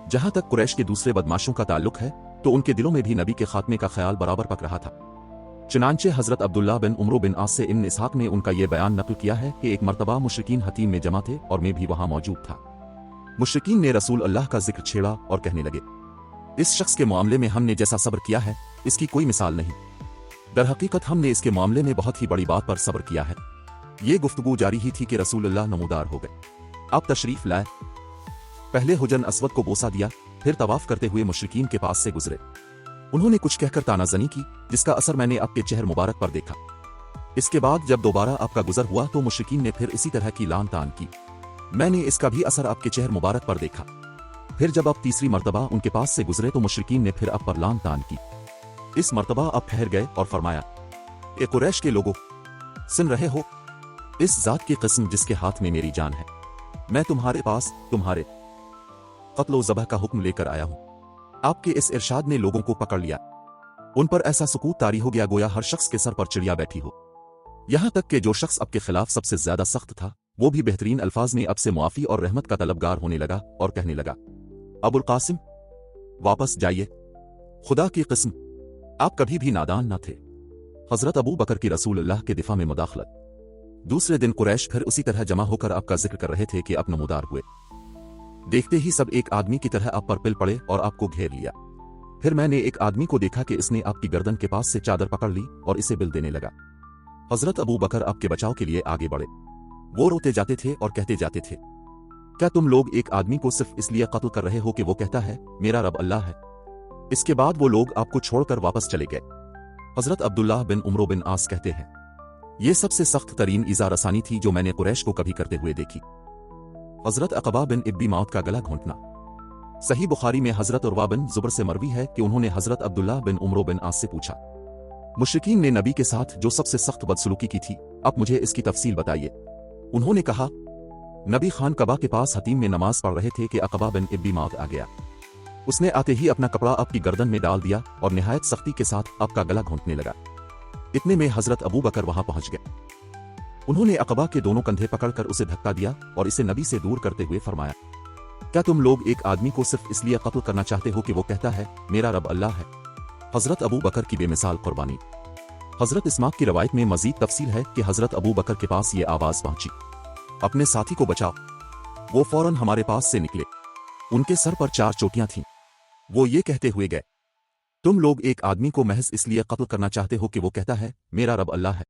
जहां तक कुरैश के दूसरे बदमाशों का ताल्लुक है तो उनके दिलों में भी नबी के खात्मे का ख्याल बराबर पक रहा था। चुनांचे हजरत अब्दुल्ला बिन उमरो बिन आस से इब्न इसहाक ने उनका ये बयान नकल किया है कि एक मरतबा मुशरिकीन हतीम में जमा थे और मैं भी वहां मौजूद था। मुशरिकीन ने रसूल अल्लाह का जिक्र छेड़ा और कहने लगे, इस शख्स के मामले में हमने जैसा सब्र किया है इसकी कोई मिसाल नहीं। दर हकीकत हमने इसके मामले में बहुत ही बड़ी बात पर सब्र किया है। ये गुफ्तगू जारी ही थी कि रसूल अल्लाह नमूदार हो गए। अब तशरीफ लाए। पहले हुजन अस्वद को बोसा दिया, फिर तवाफ करते हुए मुशरिकीन के पास से गुजरे। उन्होंने कुछ कहकर तानाजनी की जिसका असर मैंने आपके चेहर मुबारक पर देखा। इसके बाद जब दोबारा आपका गुजर हुआ तो मुशरिकीन ने फिर इसी तरह की लान तान की। मैंने इसका भी असर आपके चेहर मुबारक पर देखा। फिर जब आप तीसरी मर्तबा उनके पास से गुजरे तो मुशरिकीन ने फिर आप पर लान तान की। इस मर्तबा आप ठहर गए और फरमाया, ए कुरैश के लोगों, सुन रहे हो? इस जात की कसम जिसके हाथ में मेरी जान है, मैं तुम्हारे पास तुम्हारे कत्ल ज़बह का हुक्म लेकर आया हूं। आपके इस इरशाद ने लोगों को पकड़ लिया। उन पर ऐसा सुकूत तारी हो गया गोया हर शख्स के सर पर चिड़िया बैठी हो। यहां तक कि जो शख्स आपके खिलाफ सबसे ज्यादा सख्त था वो भी बेहतरीन अल्फाज में अब से मुआफी और रहमत का तलबगार होने लगा और कहने लगा, अबुल कासिम, वापस जाइए, खुदा की किस्म आप कभी भी नादान न थे। हजरत अबू बकर की रसूल अल्लाह के दिफा में मुदाखलत। दूसरे दिन कुरैश फिर उसी तरह जमा होकर आपका जिक्र कर रहे थे कि आप नमूदार हुए। देखते ही सब एक आदमी की तरह आप पर पिल पड़े और आपको घेर लिया। फिर मैंने एक आदमी को देखा कि इसने आपकी गर्दन के पास से चादर पकड़ ली और इसे बिल देने लगा। हजरत अबू बकर आपके बचाव के लिए आगे बढ़े। वो रोते जाते थे और कहते जाते थे, क्या तुम लोग एक आदमी को सिर्फ इसलिए कत्ल कर रहे हो कि वो कहता है मेरा रब अल्लाह है? इसके बाद वो लोग आपको छोड़कर वापस चले गए। हजरत अब्दुल्लाह बिन उमरो बिन आस कहते हैं, ये सबसे सख्त तरीन ईज़ा रसानी थी जो मैंने कुरैश को कभी करते हुए देखी। हजरत अक़बा बिन इब्बी मौत का गला घोंटना। सही बुखारी में हजरत उर्वा बिन ज़ुबर से मरवी है कि उन्होंने हजरत अब्दुल्लाह बिन उमरो बिन आस से पूछा, मुशरिकीन ने नबी के साथ जो सबसे सख्त बदसलूकी की थी, अब मुझे इसकी तफसील बताइए। उन्होंने कहा, नबी खान कबा के पास हतीम में नमाज पढ़ रहे थे कि अक़बा बिन इब्बी मौत आ गया। उसने आते ही अपना कपड़ा आपकी गर्दन में डाल दिया और निहायत सख्ती के साथ आपका गला घोंटने लगा। इतने में हजरत अबू बकर वहां पहुंच गए। उन्होंने अक़बा के दोनों कंधे पकड़कर उसे धक्का दिया और इसे नबी से दूर करते हुए फरमाया, क्या तुम लोग एक आदमी को सिर्फ इसलिए कत्ल करना चाहते हो कि वो कहता है मेरा रब अल्लाह है? हजरत अबू बकर की बेमिसाल कुर्बानी। हजरत इस्माक की रवायत में मजीद तफसील है कि हजरत अबू बकर के पास ये आवाज पहुंची, अपने साथी को बचाओ। वो फौरन हमारे पास से निकले। उनके सर पर 4 चोटियां थीं। वो ये कहते हुए गए, तुम लोग एक आदमी को महज इसलिए कत्ल करना चाहते हो कि वो कहता है मेरा रब अल्लाह है।